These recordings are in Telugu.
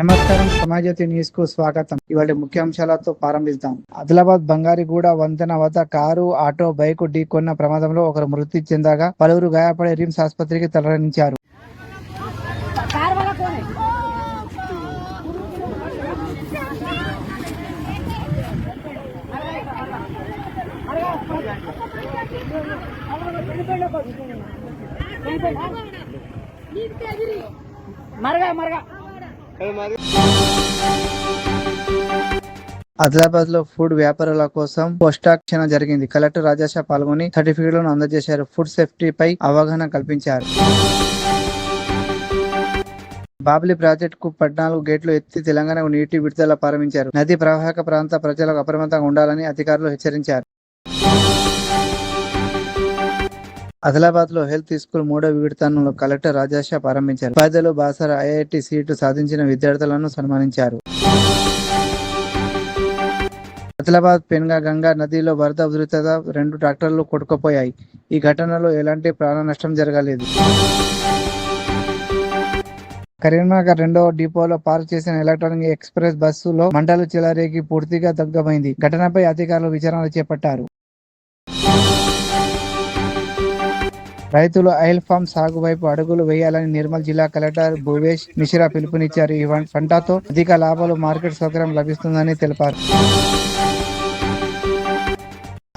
నమస్కారం, సమాజతి న్యూస్ కు స్వాగతం. ఇవాళ ముఖ్యాంశాలతో ప్రారంభిద్దాం. ఆదిలాబాద్ బంగారిగూడ వంతెన వద్ద కారు, ఆటో, బైకు ఢీకొన్న ప్రమాదంలో ఒకరు మృతి చెందగా పలువురు గాయపడి రిమ్స్ ఆసుపత్రికి తరలించారు. ఆదిలాబాద్ లో ఫుడ్ వ్యాపారుల కోసం పోస్టాక్షణ జరిగింది. కలెక్టర్ రాజాషా పాల్గొని సర్టిఫికెట్లను అందజేశారు. ఫుడ్ సేఫ్టీపై అవగాహన కల్పించారు. బాబ్లీ ప్రాజెక్టు కు 14 గేట్లు ఎత్తి తెలంగాణకు నీటి విడుదల ప్రారంభించారు. నదీ ప్రవాహక ప్రాంత ప్రజలకు అప్రమత్తంగా ఉండాలని అధికారులు హెచ్చరించారు. ఆదిలాబాద్ లో హెల్త్ స్కూల్ 3వ విడతను కలెక్టర్ రాజాషా ప్రారంభించారు. ఉపాధ్యాయులు బాసర ఐఐటి సీటు సాధించిన విద్యార్థులను సన్మానించారు. ఆదిలాబాద్ పెన్గా గంగా నదిలో వరద ఉధృతత 2 ట్రాక్టర్లు కొట్టుకుపోయాయి. ఈ ఘటనలో ఎలాంటి ప్రాణ నష్టం జరగలేదు. కరీంనగర్ 2వ డిపోలో పార్క్ చేసిన ఎలక్ట్రానిక్ ఎక్స్ప్రెస్ బస్సులో మంటలు చెలరేగి పూర్తిగా దగ్ధమైంది. ఘటనపై అధికారులు విచారణ చేపట్టారు. రైతులు ఆయిల్ ఫామ్ సాగు వైపు అడుగులు వేయాలని నిర్మల్ జిల్లా కలెక్టర్ భువేష్ మిశ్రా పిలుపునిచ్చారు. ఈ పంటతో అధిక లాభాలు, మార్కెట్ సౌకర్యం లభిస్తుందని తెలిపారు.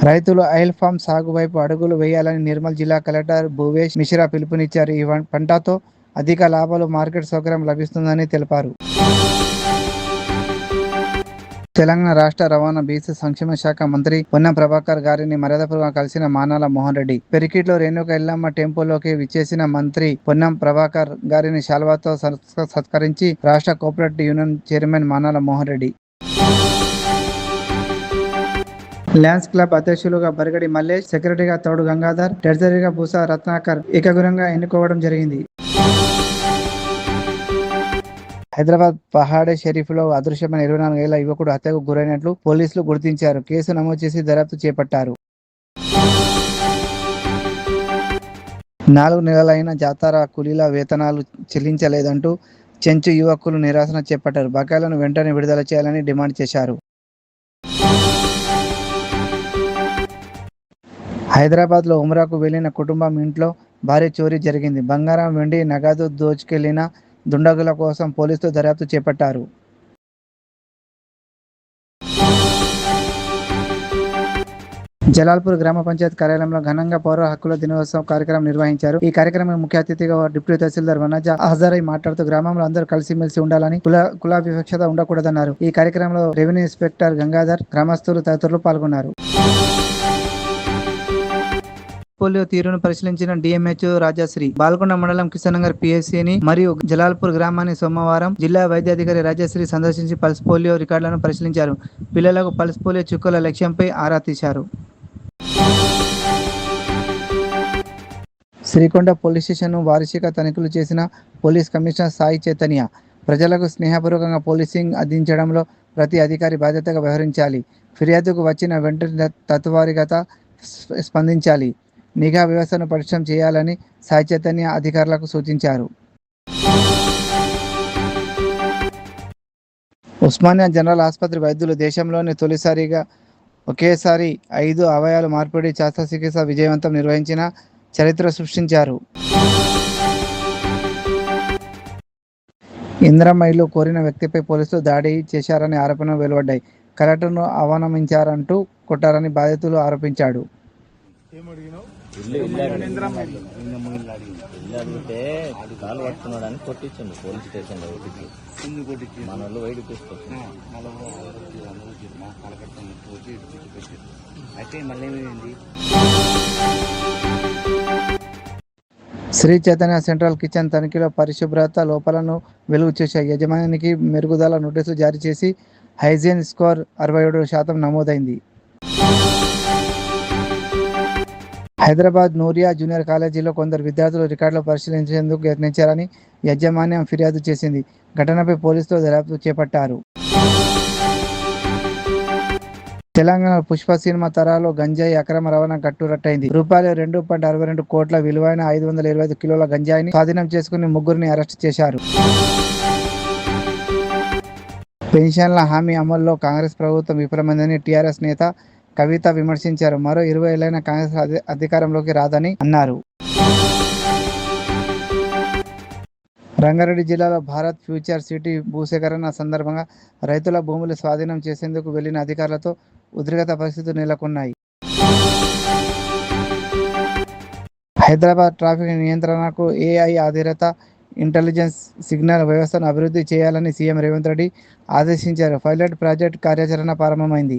రైతులు ఆయిల్ ఫామ్ సాగు వైపు అడుగులు వేయాలని నిర్మల్ జిల్లా కలెక్టర్ భువేష్ మిశ్రా పిలుపునిచ్చారు. ఈ పంటతో అధిక లాభాలు, మార్కెట్ సౌకర్యం లభిస్తుందని తెలిపారు. తెలంగాణ రాష్ట్ర రవాణా బీసీ సంక్షేమ శాఖ మంత్రి పొన్నం ప్రభాకర్ గారిని మర్యాదపూర్వకంగా కలిసిన మానాల మోహన్ రెడ్డి. పెరికిట్లో రేణుక ఎల్లమ్మ టెంపుల్లోకి విచ్చేసిన మంత్రి పొన్నం ప్రభాకర్ గారిని శాల్వాతో సత్కరించి రాష్ట్ర cooperative union chairman Manala Mohan Reddy, Lions club అధ్యక్షులుగా బరగడి మల్లేష్, సెక్రటరీగా తౌడు గంగాధర్, ట్రెజరీగా బూసా రత్నాకర్ ఏకగ్రీవంగా ఎన్నుకోవడం జరిగింది. హైదరాబాద్ పహాడే షరీఫ్లో అదృశ్యమైన 24 ఏళ్ల యువకుడు హత్యకు గురైనట్లు పోలీసులు గుర్తించారు. కేసు నమోదు చేసి దర్యాప్తు చేపట్టారు. 4 నెలలైన జాతర కూలీల వేతనాలు చెల్లించలేదంటూ చెంచు యువకులు నిరసన చేపట్టారు. బకాయిలను వెంటనే విడుదల చేయాలని డిమాండ్ చేశారు. హైదరాబాద్ లో ఉమ్రాకు వెళ్లిన కుటుంబం ఇంట్లో భారీ చోరీ జరిగింది. బంగారం, వెండి, నగదు దోచుకెళ్లిన దుండగుల కోసం పోలీసులు దర్యాప్తు చేపట్టారు. జలాల్పూర్ గ్రామ పంచాయత్ కార్యాలయంలో ఘనంగా పౌర హక్కుల దినోత్సవం కార్యక్రమం నిర్వహించారు. ఈ కార్యక్రమం ముఖ్య అతిథిగా డిప్యూటీ తహసీల్దార్ వనజ హాజరై మాట్లాడుతూ గ్రామంలో అందరూ కలిసిమెలిసి ఉండాలని, కుల వివక్షత ఉండకూడదన్నారు. ఈ కార్యక్రమంలో రెవెన్యూ ఇన్స్పెక్టర్ గంగాధర్, గ్రామస్తులు తదితరులు పాల్గొన్నారు. పోలియో తీరును పరిశీలించిన డిఎంహెచ్ఓ రాజశ్రీ బాల్కొండ మండలం కిషన్నగర్ పిఎస్సిని మరియు జలాల్పూర్ గ్రామాన్ని సోమవారం జిల్లా వైద్యాధికారి రాజశ్రీ సందర్శించి పల్స్ పోలియో రికార్డులను పరిశీలించారు. పిల్లలకు పల్స్ పోలియో చుక్కల లక్ష్యంపై ఆరా తీశారు. శ్రీకొండ పోలీస్ స్టేషన్ వార్షిక తనిఖీలు చేసిన పోలీస్ కమిషనర్ సాయి చైతన్య ప్రజలకు స్నేహపూర్వకంగా పోలీసింగ్ అందించడంలో ప్రతి అధికారి బాధ్యతగా వ్యవహరించాలి. ఫిర్యాదుకు వచ్చిన వెంటనే తత్వరిగత స్పందించాలి. నిఘా వ్యవస్థను పటిష్టం చేయాలని సాయి చైతన్య అధికారులకు సూచించారు. ఉస్మానియా జనరల్ ఆసుపత్రి వైద్యులు దేశంలోనే తొలిసారిగా ఒకేసారి 5 అవయవాల మార్పిడి శస్త్రచికిత్స విజయవంతం నిర్వహించిన చరిత్ర సృష్టించారు. ఇందిరమ్మ ఇల్లు కోరిన వ్యక్తిపై పోలీసులు దాడి చేశారని ఆరోపణలు వెలువడ్డాయి. కలెక్టర్ను అవమానించారంటూ కొట్టారని బాధితులు ఆరోపించాడు. అడిగితే కాలు పట్టుకున్నాడు అని కొట్టించండి పోలీస్ స్టేషన్ లో మన వాళ్ళు వైద్యు తీసుకొచ్చారు. అయితే మళ్ళీ ఏమైంది? శ్రీ చైతన్య సెంట్రల్ కిచెన్ తనిఖీలో పరిశుభ్రత లోపాలను వెలుగు చూశాయి. యజమానికి మెరుగుదల నోటీసులు జారీ చేసి హైజీన్ స్కోర్ 67% నమోదైంది. హైదరాబాద్ నూరియా జూనియర్ కాలేజీలో కొందరు విద్యార్థులు రికార్డులు పరిశీలించేందుకు యత్నించారని యాజమాన్యం ఫిర్యాదు చేసింది. ఘటనపై పోలీసులు దర్యాప్తు చేపట్టారు. తెలంగాణ పుష్ప సినిమా తరాలో గంజాయి అక్రమ రవాణా కట్టురట్టయింది. రూపాయలు 2.62 కోట్ల విలువైన 525 కిలోల గంజాయిని స్వాధీనం చేసుకుని 3 అరెస్టు చేశారు. పెన్షన్ల హామీ అమల్లో కాంగ్రెస్ ప్రభుత్వం విఫలమైందని టీఆర్ఎస్ నేత కవిత విమర్శించారు. మరో 20 ఏళ్లైనా కాంగ్రెస్ అధికారంలోకి రాదని అన్నారు. రంగారెడ్డి జిల్లాలో భారత్ ఫ్యూచర్ సిటీ భూసేకరణ సందర్భంగా రైతుల భూములు స్వాధీనం చేసేందుకు వెళ్లిన అధికారులతో ఉద్రిక్త పరిస్థితులు నెలకొన్నాయి. హైదరాబాద్ ట్రాఫిక్ నియంత్రణకు ఏఐ ఆధారిత ఇంటెలిజెన్స్ సిగ్నల్ వ్యవస్థను అభివృద్ధి చేయాలని సీఎం రేవంత్ రెడ్డి ఆదేశించారు. పైలట్ ప్రాజెక్ట్ కార్యాచరణ ప్రారంభమైంది.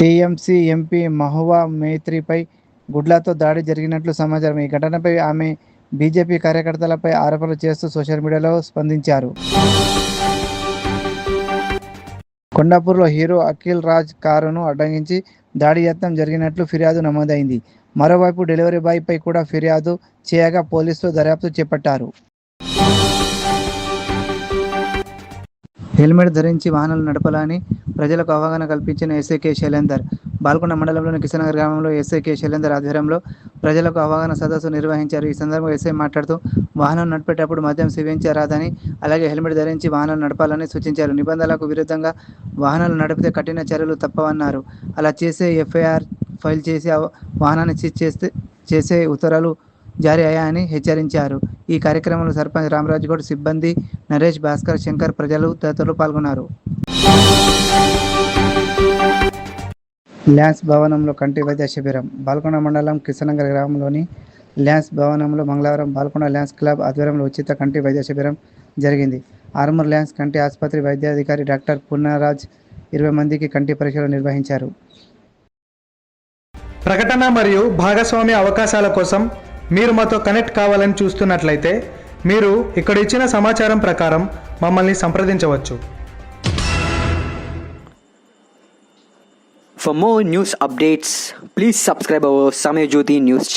టీఎంసీ ఎంపీ మహువా మైత్రిపై గుడ్లతో దాడి జరిగినట్లు సమాచారం. ఈ ఘటనపై ఆమె బీజేపీ కార్యకర్తలపై ఆరోపణలు చేస్తూ సోషల్ మీడియాలో స్పందించారు. కొండాపూర్లో హీరో అఖిల్ రాజ్ కారును అడ్డగించి దాడి యత్నం జరిగినట్లు ఫిర్యాదు నమోదైంది. మరోవైపు డెలివరీ బాయ్ పై కూడా ఫిర్యాదు చేయగా పోలీసులు దర్యాప్తు చేపట్టారు. హెల్మెట్ ధరించి వాహనాలు నడపాలని ప్రజలకు అవగాహన కల్పించిన ఎస్ఐ కె శైలేందర్. బాల్కొండ మండలంలోని కిషన్నగర్ గ్రామంలో ఎస్ఐ కె శైలేందర్ ఆధ్వర్యంలో ప్రజలకు అవగాహన సదస్సు నిర్వహించారు. ఈ సందర్భంగా ఎస్ఐ మాట్లాడుతూ వాహనం నడిపేటప్పుడు మద్యం సేవించరాదని, అలాగే హెల్మెట్ ధరించి వాహనాలు నడపాలని సూచించారు. నిబంధనలకు విరుద్ధంగా వాహనాలు నడిపితే కఠిన చర్యలు తప్పవన్నారు. అలా చేసే ఎఫ్ఐఆర్ ఫైల్ చేసి వాహనాన్ని సీజ్ చేసే ఉత్తర్వులు జారీ అయ్యాయని హెచ్చరించారు. ఈ కార్యక్రమంలో సర్పంచ్ రామరాజ్ గౌడ్, సిబ్బంది నరేష్, భాస్కర్, శంకర్, ప్రజలు తదితరులు పాల్గొన్నారు. ల్యాన్స్ భవనంలో కంటి వైద్య శిబిరం. బాల్కొండ మండలం కిషన్నగర్ గ్రామంలోని ల్యాన్స్ భవనంలో మంగళవారం బాల్కొండ ల్యాన్స్ క్లబ్ ఆధ్వర్యంలో ఉచిత కంటి వైద్య శిబిరం జరిగింది. ఆర్మూర్ ల్యాన్స్ కంటి ఆసుపత్రి వైద్యాధికారి డాక్టర్ పుణ్యరాజ్ 20 మందికి కంటి పరీక్షలు నిర్వహించారు. ప్రకటన మరియు భాగస్వామ్య అవకాశాల కోసం మీరు మాతో కనెక్ట్ కావాలని చూస్తున్నట్లయితే మీరు ఇక్కడ ఇచ్చిన సమాచారం ప్రకారం మమ్మల్ని సంప్రదించవచ్చు. For more news updates, please subscribe our Samay Jyoti News channel.